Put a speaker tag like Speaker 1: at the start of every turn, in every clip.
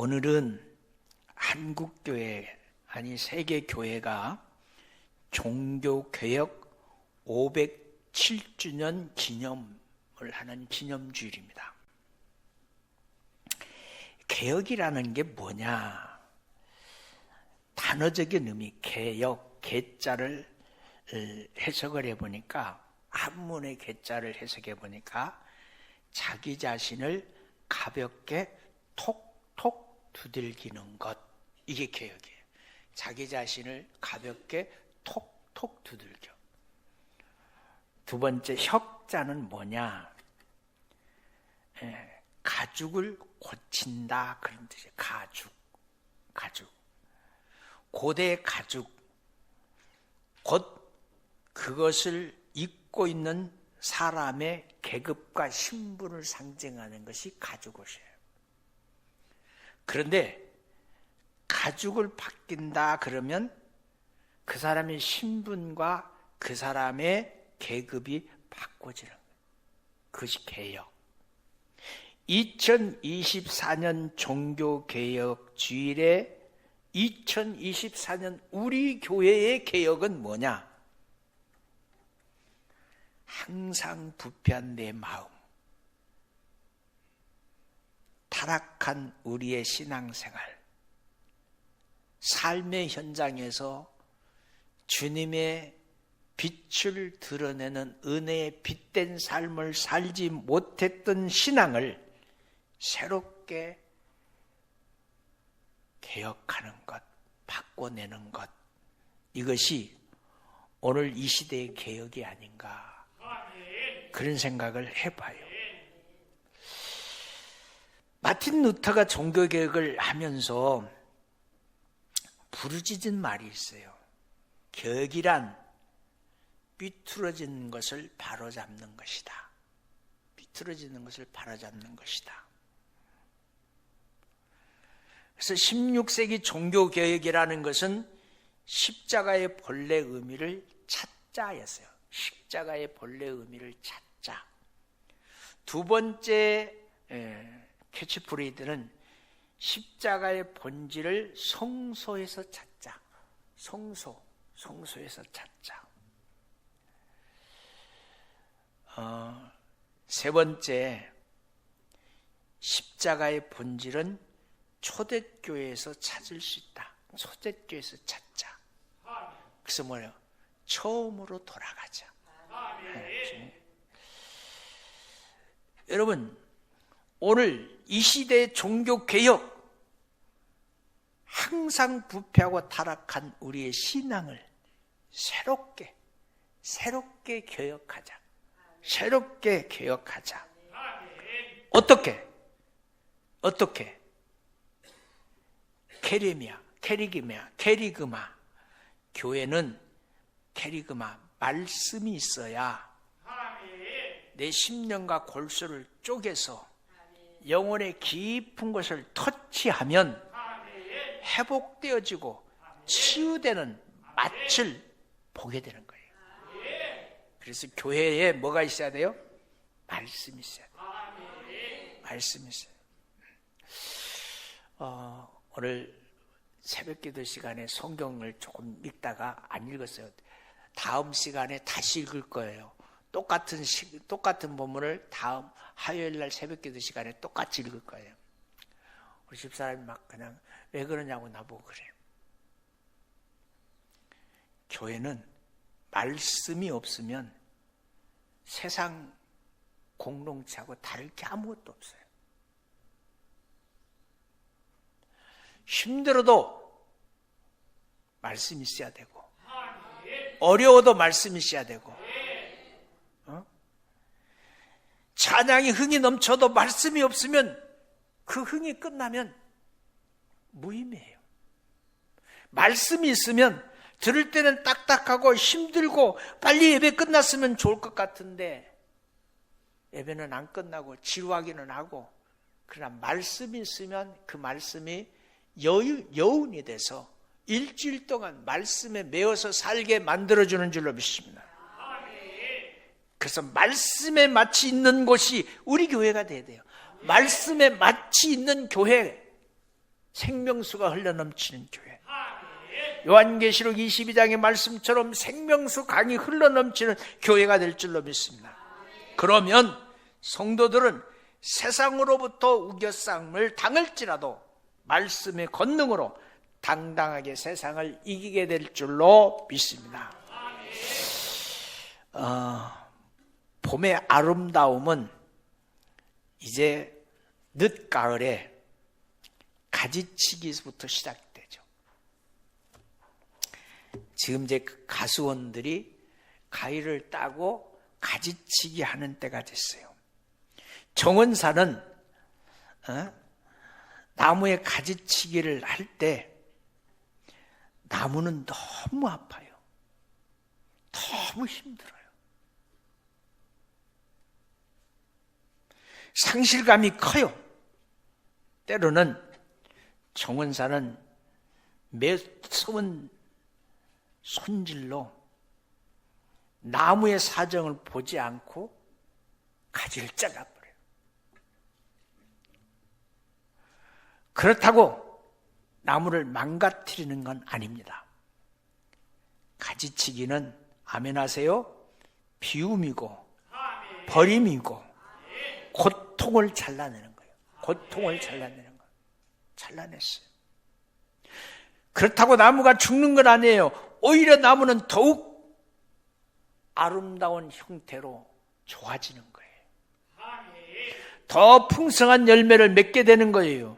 Speaker 1: 오늘은 한국교회, 아니 세계교회가 종교개혁 507주년 기념을 하는 기념주일입니다. 개혁이라는 게 뭐냐? 단어적인 의미, 개혁, 개자를 해석을 해보니까, 한문의 개자를 해석해 보니까 자기 자신을 가볍게 톡톡 두들기는 것, 이게 개혁이에요. 자기 자신을 가볍게 톡톡 두들겨. 두 번째, 혁자는 뭐냐? 가죽을 고친다, 그런 뜻이에요. 가죽. 고대 가죽, 곧 그것을 입고 있는 사람의 계급과 신분을 상징하는 것이 가죽옷이에요. 그런데 가죽을 바뀐다 그러면 그 사람의 신분과 그 사람의 계급이 바꿔지는 거예요. 그것이 개혁. 2024년 종교개혁 주일에 2024년 우리 교회의 개혁은 뭐냐? 항상 부패한 내 마음, 타락한 우리의 신앙생활, 삶의 현장에서 주님의 빛을 드러내는 은혜의 빛된 삶을 살지 못했던 신앙을 새롭게 개혁하는 것, 바꿔내는 것, 이것이 오늘 이 시대의 개혁이 아닌가, 그런 생각을 해봐요. 마틴 루터가 종교개혁을 하면서 부르짖은 말이 있어요. 개혁이란 삐뚤어진 것을 바로잡는 것이다. 삐뚤어지는 것을 바로잡는 것이다. 그래서 16세기 종교개혁이라는 것은 십자가의 본래 의미를 찾자였어요. 십자가의 본래 의미를 찾자. 두 번째 캐치프레이즈는 십자가의 본질을 성소에서 찾자. 성소에서 찾자. 세 번째, 십자가의 본질은 초대교회에서 찾을 수 있다. 초대교회에서 찾자. 그래서 뭐예요? 처음으로 돌아가자. 여러분, 오늘 이 시대의 종교개혁, 항상 부패하고 타락한 우리의 신앙을 새롭게 개혁하자. 새롭게 개혁하자. 어떻게? 캐리그마. 교회는 캐리그마, 말씀이 있어야 내 심령과 골수를 쪼개서 영혼의 깊은 것을 터치하면 회복되어지고 치유되는 맛을 보게 되는 거예요. 그래서 교회에 뭐가 있어야 돼요? 말씀이 있어야 돼요. 말씀이 있어야 돼요. 오늘 새벽기도 시간에 성경을 조금 읽다가 안 읽었어요. 다음 시간에 다시 읽을 거예요. 똑같은 본문을 다음 화요일날 새벽기도 시간에 똑같이 읽을 거예요. 우리 집사람이 막 그냥 왜 그러냐고 나보고 그래요. 교회는 말씀이 없으면 세상 공동체하고 다를 게 아무것도 없어요. 힘들어도 말씀이 있어야 되고, 어려워도 말씀이 있어야 되고, 찬양이 흥이 넘쳐도 말씀이 없으면 그 흥이 끝나면 무의미해요. 말씀이 있으면 들을 때는 딱딱하고 힘들고 빨리 예배 끝났으면 좋을 것 같은데 예배는 안 끝나고 지루하기는 하고, 그러나 말씀이 있으면 그 말씀이 여운이 돼서 일주일 동안 말씀에 매어서 살게 만들어주는 줄로 믿습니다. 그래서 말씀에 마치 있는 곳이 우리 교회가 돼야 돼요. 말씀에 마치 있는 교회, 생명수가 흘러넘치는 교회. 요한계시록 22장의 말씀처럼 생명수 강이 흘러넘치는 교회가 될 줄로 믿습니다. 그러면 성도들은 세상으로부터 우겨싸움을 당할지라도 말씀의 권능으로 당당하게 세상을 이기게 될 줄로 믿습니다. 봄의 아름다움은 이제 늦가을에 가지치기부터 시작되죠. 지금 이제 가수원들이 가위를 따고 가지치기 하는 때가 됐어요. 정원사는 나무에 가지치기를 할 때 나무는 너무 아파요. 너무 힘들어요. 상실감이 커요. 때로는 정원사는 매서운 손질로 나무의 사정을 보지 않고 가지를 잘라버려요. 그렇다고 나무를 망가뜨리는 건 아닙니다. 가지치기는 아멘하세요? 비움이고 버림이고 고통을 잘라내는 거예요. 고통을 잘라내는 거예요. 잘라냈어요. 그렇다고 나무가 죽는 건 아니에요. 오히려 나무는 더욱 아름다운 형태로 좋아지는 거예요. 더 풍성한 열매를 맺게 되는 거예요.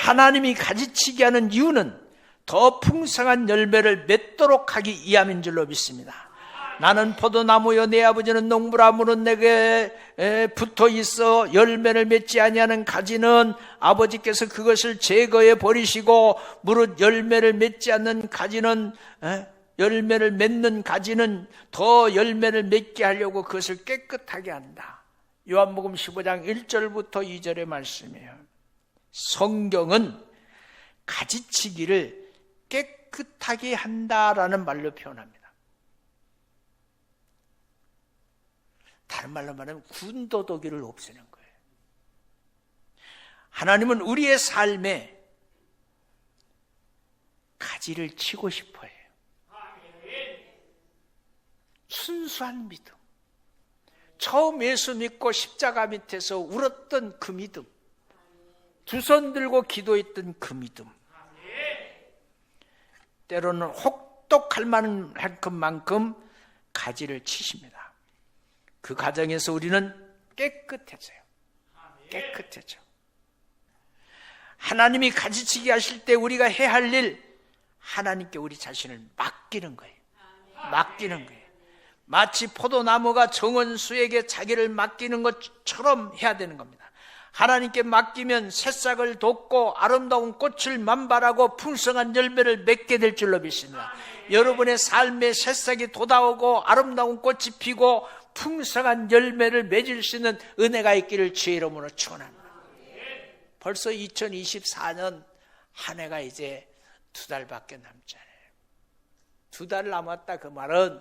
Speaker 1: 하나님이 가지치기 하는 이유는 더 풍성한 열매를 맺도록 하기 위함인 줄로 믿습니다. 나는 포도나무여 내 아버지는 농부라. 무릇 내게 붙어 있어 열매를 맺지 아니하는 가지는 아버지께서 그것을 제거해 버리시고, 무릇 열매를 맺지 않는 가지는 열매를 맺는 가지는 더 열매를 맺게 하려고 그것을 깨끗하게 한다. 요한복음 15장 1절부터 2절의 말씀이에요. 성경은 가지치기를 깨끗하게 한다라는 말로 표현합니다. 다른 말로 말하면 군더더기를 없애는 거예요. 하나님은 우리의 삶에 가지를 치고 싶어 해요. 순수한 믿음. 처음 예수 믿고 십자가 밑에서 울었던 그 믿음. 두 손 들고 기도했던 그 믿음. 때로는 혹독할 만큼 가지를 치십니다. 그 과정에서 우리는 깨끗해져요. 깨끗해져. 하나님이 가지치기 하실 때 우리가 해야 할 일, 하나님께 우리 자신을 맡기는 거예요. 맡기는 거예요. 마치 포도나무가 정원수에게 자기를 맡기는 것처럼 해야 되는 겁니다. 하나님께 맡기면 새싹을 돋고 아름다운 꽃을 만발하고 풍성한 열매를 맺게 될 줄로 믿습니다. 여러분의 삶에 새싹이 돋아오고 아름다운 꽃이 피고 풍성한 열매를 맺을 수 있는 은혜가 있기를 주의 이름으로 축원합니다. 벌써 2024년 한 해가 이제 2달밖에 남지 않아요. 2달 남았다 그 말은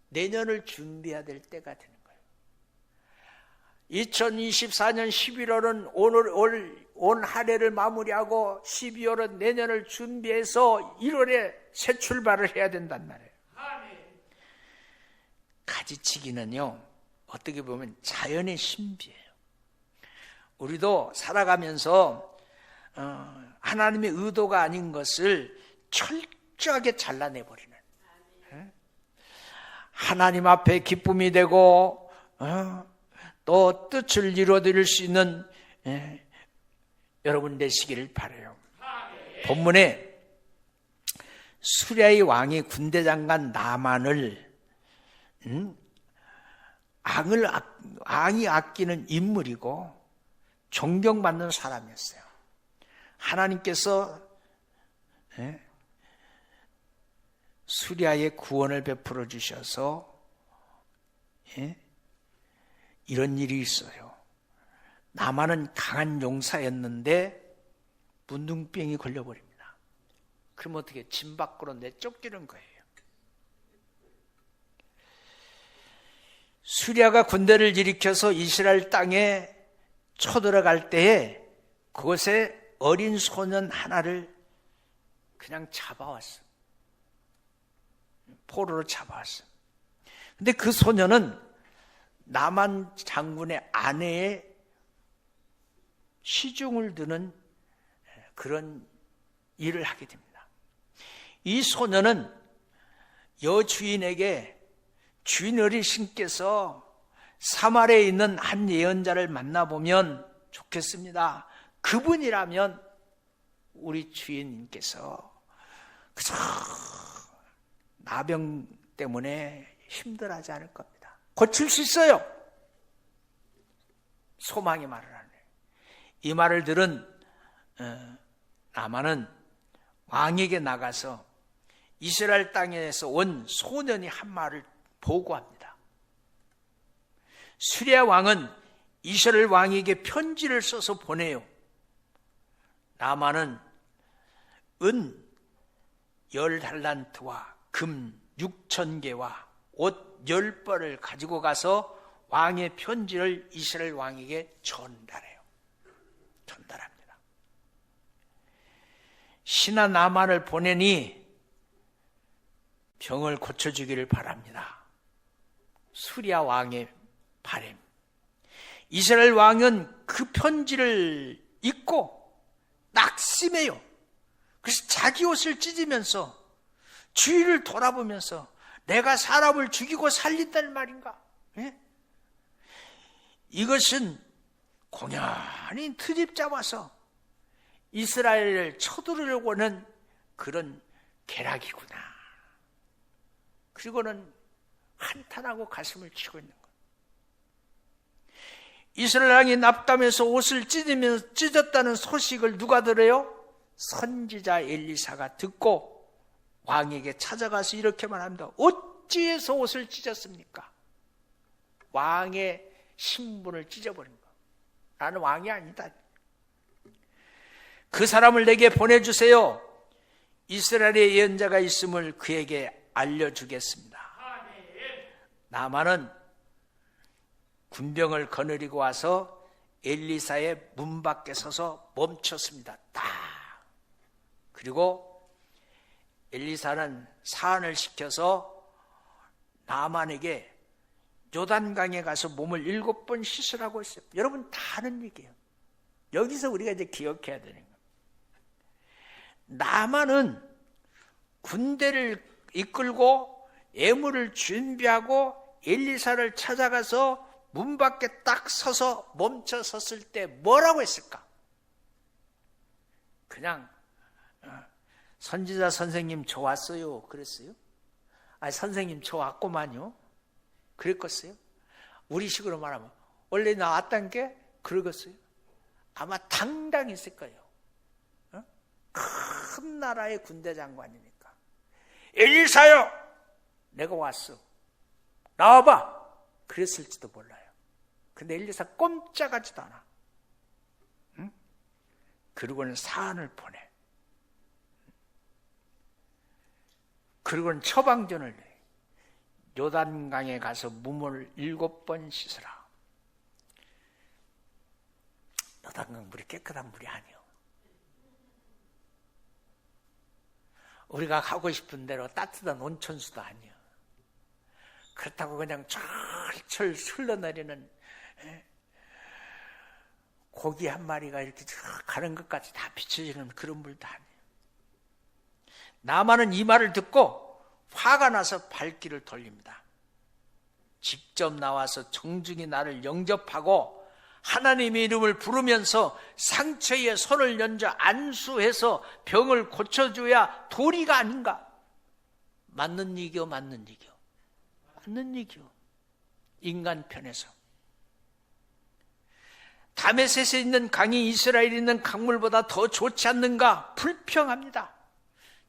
Speaker 1: 내년을 준비해야 될 때가 되는 거예요. 2024년 11월은 온 한 해를 마무리하고 12월은 내년을 준비해서 1월에 새 출발을 해야 된단 말이에요. 가지치기는요, 어떻게 보면 자연의 신비예요. 우리도 살아가면서 하나님의 의도가 아닌 것을 철저하게 잘라내버리는, 하나님 앞에 기쁨이 되고 또 뜻을 이루어드릴 수 있는 여러분 되시기를 바라요. 본문에 수리아의 왕이 군대 장관 나만을 왕이 아끼는 인물이고 존경받는 사람이었어요. 하나님께서 수리아에 구원을 베풀어 주셔서 이런 일이 있어요. 나만은 강한 용사였는데 문둥병이 걸려버립니다. 그럼 어떻게 진 밖으로 내쫓기는 거예요. 수리아가 군대를 일으켜서 이스라엘 땅에 쳐들어갈 때에 그곳에 어린 소년 하나를 그냥 잡아왔어. 포로로 잡아왔어. 근데 그 소년은 나만 장군의 아내의 시중을 드는 그런 일을 하게 됩니다. 이 소년은 여주인에게 주인 어르신께서 사마리아에 있는 한 예언자를 만나보면 좋겠습니다. 그분이라면 우리 주인님께서 그저 나병 때문에 힘들어하지 않을 겁니다. 고칠 수 있어요. 소망의 말을 하네. 이 말을 들은 나만은 왕에게 나가서 이스라엘 땅에서 온 소년이 한 말을 보고합니다. 수리아 왕은 이스라엘 왕에게 편지를 써서 보내요. 나만은 은 10달란트와 금 6,000개와 옷 10벌을 가지고 가서 왕의 편지를 이스라엘 왕에게 전달해요. 전달합니다. 신하 나만을 보내니 병을 고쳐주기를 바랍니다. 수리아 왕의 바람. 이스라엘 왕은 그 편지를 읽고 낙심해요. 그래서 자기 옷을 찢으면서 주위를 돌아보면서 내가 사람을 죽이고 살린다는 말인가? 예? 이것은 공연히 트집 잡아서 이스라엘을 쳐들으려고 하는 그런 계략이구나. 그리고는 한탄하고 가슴을 치고 있는 것. 이스라엘 왕이 납담해서 옷을 찢었다는 소식을 누가 들어요? 선지자 엘리사가 듣고 왕에게 찾아가서 이렇게 말합니다. 어찌해서 옷을 찢었습니까? 왕의 신분을 찢어버린 거. 나는 왕이 아니다. 그 사람을 내게 보내주세요. 이스라엘의 예언자가 있음을 그에게 알려주겠습니다. 나만은 군병을 거느리고 와서 엘리사의 문 밖에 서서 멈췄습니다. 딱. 그리고 엘리사는 사안을 시켜서 나만에게 요단강에 가서 몸을 7번 씻으라고 했어요. 여러분 다 아는 얘기예요. 여기서 우리가 이제 기억해야 되는 거예요. 나만은 군대를 이끌고 예물을 준비하고 엘리사를 찾아가서 문 밖에 딱 서서 멈춰 섰을 때 뭐라고 했을까? 그냥 선지자 선생님 좋았어요 그랬어요? 아니 선생님 좋았구만요 그랬겠어요? 우리식으로 말하면 원래 나왔단 게 그러겠어요? 아마 당당했을 거예요. 큰 나라의 군대 장관이니까 엘리사요 내가 왔어 나와봐 그랬을지도 몰라요. 근데 엘리사 꼼짝하지도 않아. 응? 그리고는 사안을 보내. 그리고는 처방전을 내. 요단강에 가서 몸을 7번 씻으라. 요단강 물이 깨끗한 물이 아니요. 우리가 가고 싶은 대로 따뜻한 온천수도 아니요. 그렇다고 그냥 철철 흘러내리는 고기 한 마리가 이렇게 가는 것까지 다 비춰지는 그런 물도 아니에요. 나만은 이 말을 듣고 화가 나서 발길을 돌립니다. 직접 나와서 정중히 나를 영접하고 하나님의 이름을 부르면서 상처에 손을 얹어 안수해서 병을 고쳐줘야 도리가 아닌가? 맞는 얘기요, 맞는 얘기요. 맞는 얘기요. 인간 편에서. 다메섹에 있는 강이 이스라엘에 있는 강물보다 더 좋지 않는가? 불평합니다.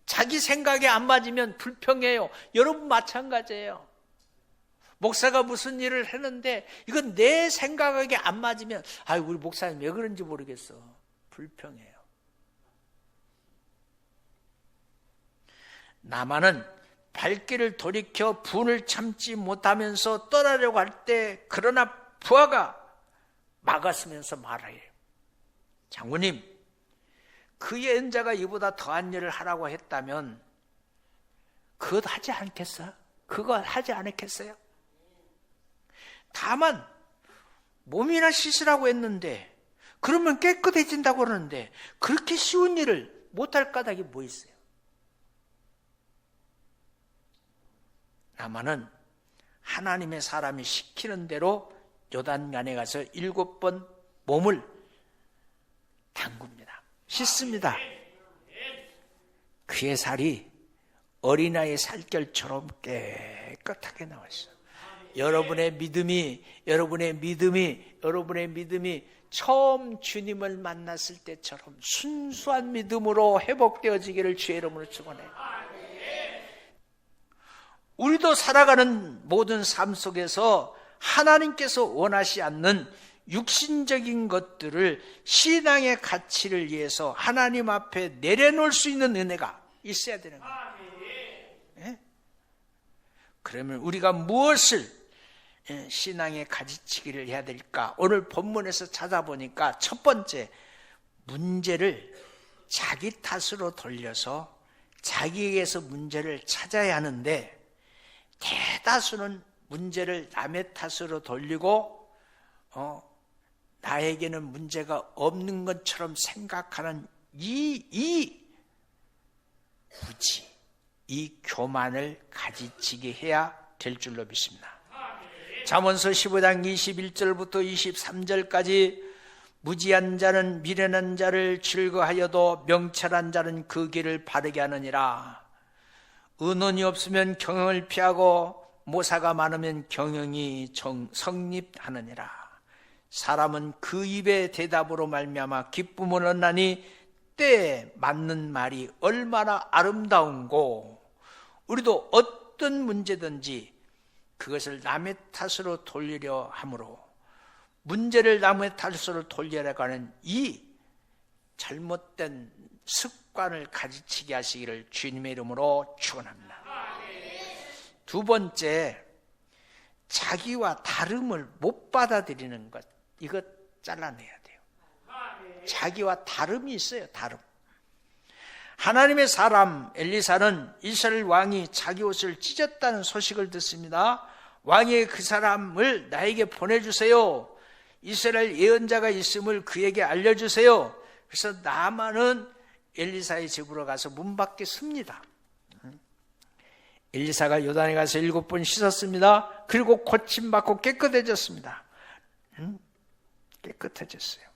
Speaker 1: 자기 생각에 안 맞으면 불평해요. 여러분 마찬가지예요. 목사가 무슨 일을 했는데 이건 내 생각에 안 맞으면 우리 목사님 왜 그런지 모르겠어. 불평해요. 나만은 발길을 돌이켜 분을 참지 못하면서 떠나려고 할 때 그러나 부하가 막았으면서 말해요. 장군님, 그 예언자가 이보다 더한 일을 하라고 했다면 그것 하지 않겠어요? 그거 하지 않겠어요? 다만 몸이나 씻으라고 했는데 그러면 깨끗해진다고 그러는데 그렇게 쉬운 일을 못할 까닭이 뭐 있어요? 나만은 하나님의 사람이 시키는 대로 요단강에 가서 7번 몸을 담굽니다. 씻습니다. 그의 살이 어린아이 살결처럼 깨끗하게 나왔어요. 여러분의 믿음이 처음 주님을 만났을 때처럼 순수한 믿음으로 회복되어지기를 주의 이름으로 축원해요. 우리도 살아가는 모든 삶 속에서 하나님께서 원하시 않는 육신적인 것들을 신앙의 가치를 위해서 하나님 앞에 내려놓을 수 있는 은혜가 있어야 되는 거예요. 예? 그러면 우리가 무엇을 신앙의 가지치기를 해야 될까? 오늘 본문에서 찾아보니까 첫 번째, 문제를 자기 탓으로 돌려서 자기에게서 문제를 찾아야 하는데 대다수는 문제를 남의 탓으로 돌리고 나에게는 문제가 없는 것처럼 생각하는 이 무지, 이 교만을 가지치게 해야 될 줄로 믿습니다. 잠언서 15장 21절부터 23절까지 무지한 자는 미련한 자를 즐거하여도 명철한 자는 그 길을 바르게 하느니라. 의논이 없으면 경영을 피하고 모사가 많으면 경영이 성립하느니라. 사람은 그 입의 대답으로 말미암아 기쁨을 얻나니 때에 맞는 말이 얼마나 아름다운고. 우리도 어떤 문제든지 그것을 남의 탓으로 돌리려 함으로 문제를 남의 탓으로 돌리려고 하는 이 잘못된 습관을 가지치게 하시기를 주님의 이름으로 축원합니다. 두 번째, 자기와 다름을 못 받아들이는 것, 이것 잘라내야 돼요. 자기와 다름이 있어요. 다름. 하나님의 사람 엘리사는 이스라엘 왕이 자기 옷을 찢었다는 소식을 듣습니다. 왕이 그 사람을 나에게 보내주세요. 이스라엘 예언자가 있음을 그에게 알려주세요. 그래서 나만은 엘리사의 집으로 가서 문 밖에 섭니다. 엘리사가 요단에 가서 7번 씻었습니다. 그리고 고침받고 깨끗해졌습니다. 깨끗해졌어요.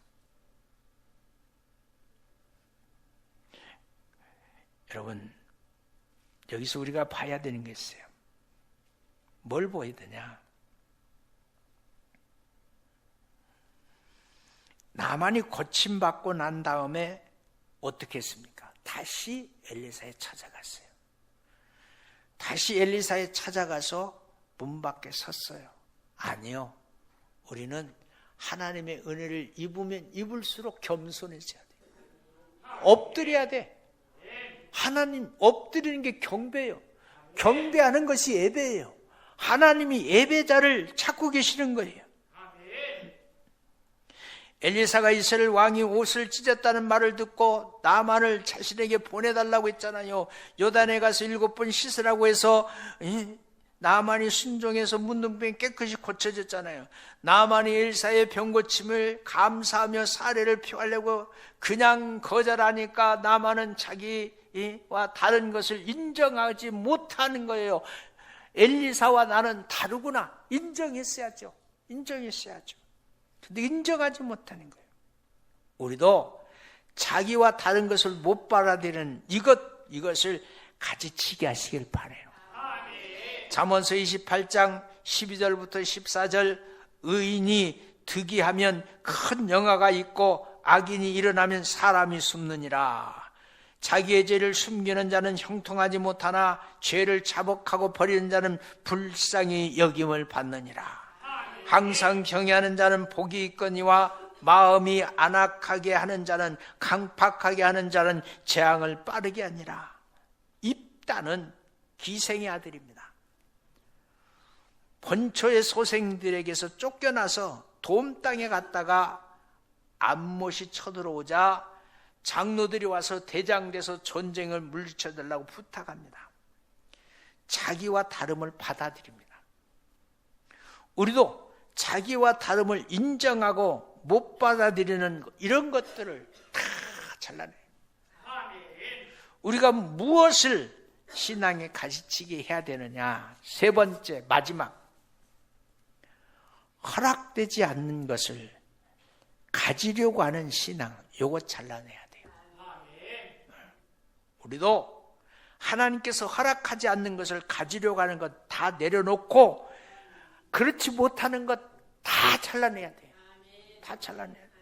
Speaker 1: 여러분, 여기서 우리가 봐야 되는 게 있어요. 뭘 보여야 되냐? 나만이 고침받고 난 다음에 어떻게 했습니까? 다시 엘리사에 찾아갔어요. 다시 엘리사에 찾아가서 문 밖에 섰어요. 아니요. 우리는 하나님의 은혜를 입으면 입을수록 겸손해져야 돼요. 엎드려야 돼. 하나님 엎드리는 게 경배예요. 경배하는 것이 예배예요. 하나님이 예배자를 찾고 계시는 거예요. 엘리사가 이스라엘 왕이 옷을 찢었다는 말을 듣고 나만을 자신에게 보내달라고 했잖아요. 요단에 가서 7번 씻으라고 해서 나만이 순종해서 문둥병이 깨끗이 고쳐졌잖아요. 나만이 엘리사의 병고침을 감사하며 사례를 표하려고 그냥 거절하니까 나만은 자기와 다른 것을 인정하지 못하는 거예요. 엘리사와 나는 다르구나. 인정했어야죠. 근데 인정하지 못하는 거예요. 우리도 자기와 다른 것을 못 받아들이는 이것을 가지치게 하시길 바라요. 잠언서 28장 12절부터 14절, 의인이 득이하면 큰 영화가 있고 악인이 일어나면 사람이 숨느니라. 자기의 죄를 숨기는 자는 형통하지 못하나 죄를 자복하고 버리는 자는 불쌍히 여김을 받느니라. 항상 경외하는 자는 복이 있거니와 마음이 안악하게 하는 자는, 강팍하게 하는 자는 재앙을 빠르게 하니라. 입다는 기생의 아들입니다. 본초의 소생들에게서 쫓겨나서 돔 땅에 갔다가 암못이 쳐들어오자 장로들이 와서 대장돼서 전쟁을 물리쳐달라고 부탁합니다. 자기와 다름을 받아들입니다. 우리도 자기와 다름을 인정하고 못 받아들이는 이런 것들을 다 잘라내요. 우리가 무엇을 신앙에 가지치게 해야 되느냐? 세 번째, 마지막. 허락되지 않는 것을 가지려고 하는 신앙, 요거 잘라내야 돼요. 우리도 하나님께서 허락하지 않는 것을 가지려고 하는 것 다 내려놓고 그렇지 못하는 것 다 잘라내야 돼요. 다 잘라내야 돼요.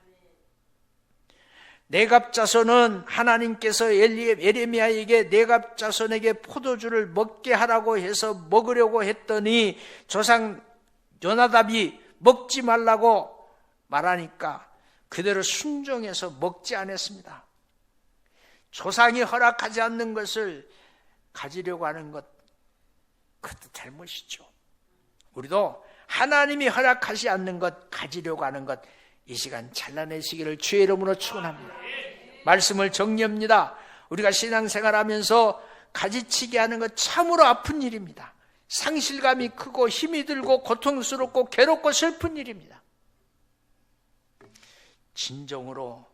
Speaker 1: 내갑자손은 하나님께서 예레미야에게 내갑자손에게 포도주를 먹게 하라고 해서 먹으려고 했더니 조상 요나답이 먹지 말라고 말하니까 그대로 순종해서 먹지 않았습니다. 조상이 허락하지 않는 것을 가지려고 하는 것, 그것도 잘못이죠. 우리도 하나님이 허락하지 않는 것, 가지려고 하는 것, 이 시간 잘라내시기를 주의 이름으로 축원합니다. 말씀을 정리합니다. 우리가 신앙생활하면서 가지치기 하는 것 참으로 아픈 일입니다. 상실감이 크고 힘이 들고 고통스럽고 괴롭고 슬픈 일입니다. 진정으로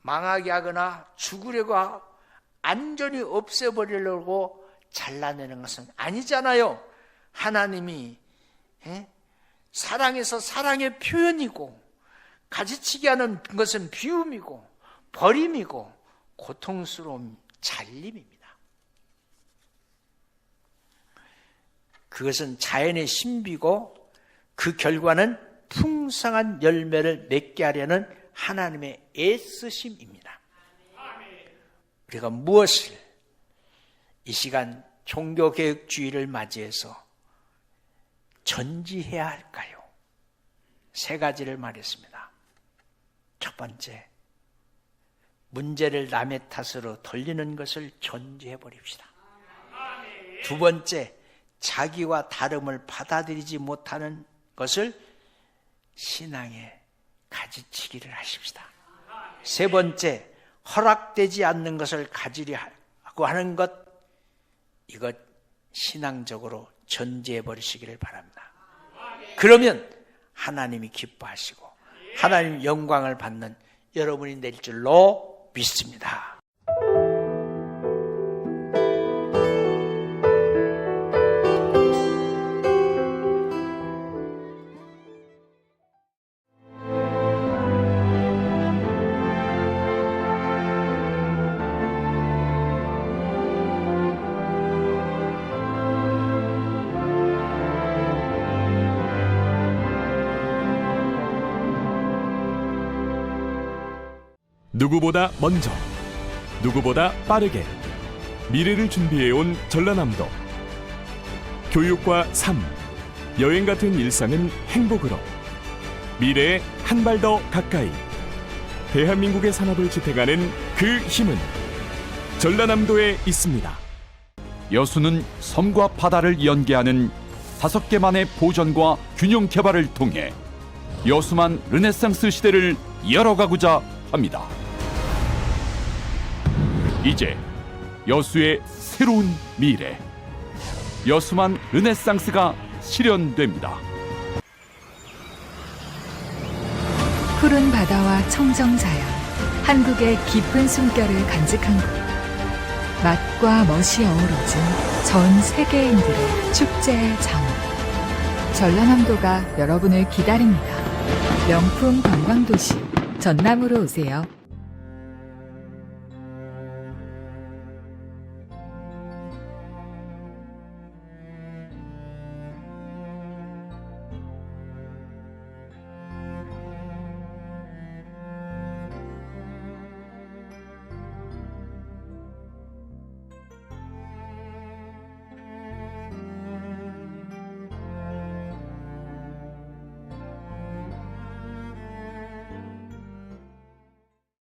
Speaker 1: 망하게 하거나 죽으려고 하고 안전히 없애버리려고 잘라내는 것은 아니잖아요. 하나님이 사랑에서 사랑의 표현이고 가지치기 하는 것은 비움이고 버림이고 고통스러운 잘림입니다. 그것은 자연의 신비고 그 결과는 풍성한 열매를 맺게 하려는 하나님의 애쓰심입니다. 우리가 무엇을 이 시간 종교개혁주의를 맞이해서 전지해야 할까요? 세 가지를 말했습니다. 첫 번째, 문제를 남의 탓으로 돌리는 것을 전지해 버립시다. 두 번째, 자기와 다름을 받아들이지 못하는 것을 신앙에 가지치기를 하십시다. 세 번째, 허락되지 않는 것을 가지려고 하는 것, 이것 신앙적으로 전제해 버리시기를 바랍니다. 그러면 하나님이 기뻐하시고 하나님 영광을 받는 여러분이 될 줄로 믿습니다.
Speaker 2: 누구보다 먼저, 누구보다 빠르게 미래를 준비해온 전라남도. 교육과 삶, 여행 같은 일상은 행복으로. 미래에 한 발 더 가까이. 대한민국의 산업을 지탱하는 그 힘은 전라남도에 있습니다.
Speaker 3: 여수는 섬과 바다를 연계하는 5개만의 보전과 균형 개발을 통해 여수만 르네상스 시대를 열어가고자 합니다. 이제 여수의 새로운 미래, 여수만 르네상스가 실현됩니다.
Speaker 4: 푸른 바다와 청정자연, 한국의 깊은 숨결을 간직한 곳. 맛과 멋이 어우러진 전 세계인들의 축제의 장원. 전라남도가 여러분을 기다립니다. 명품 관광도시 전남으로 오세요.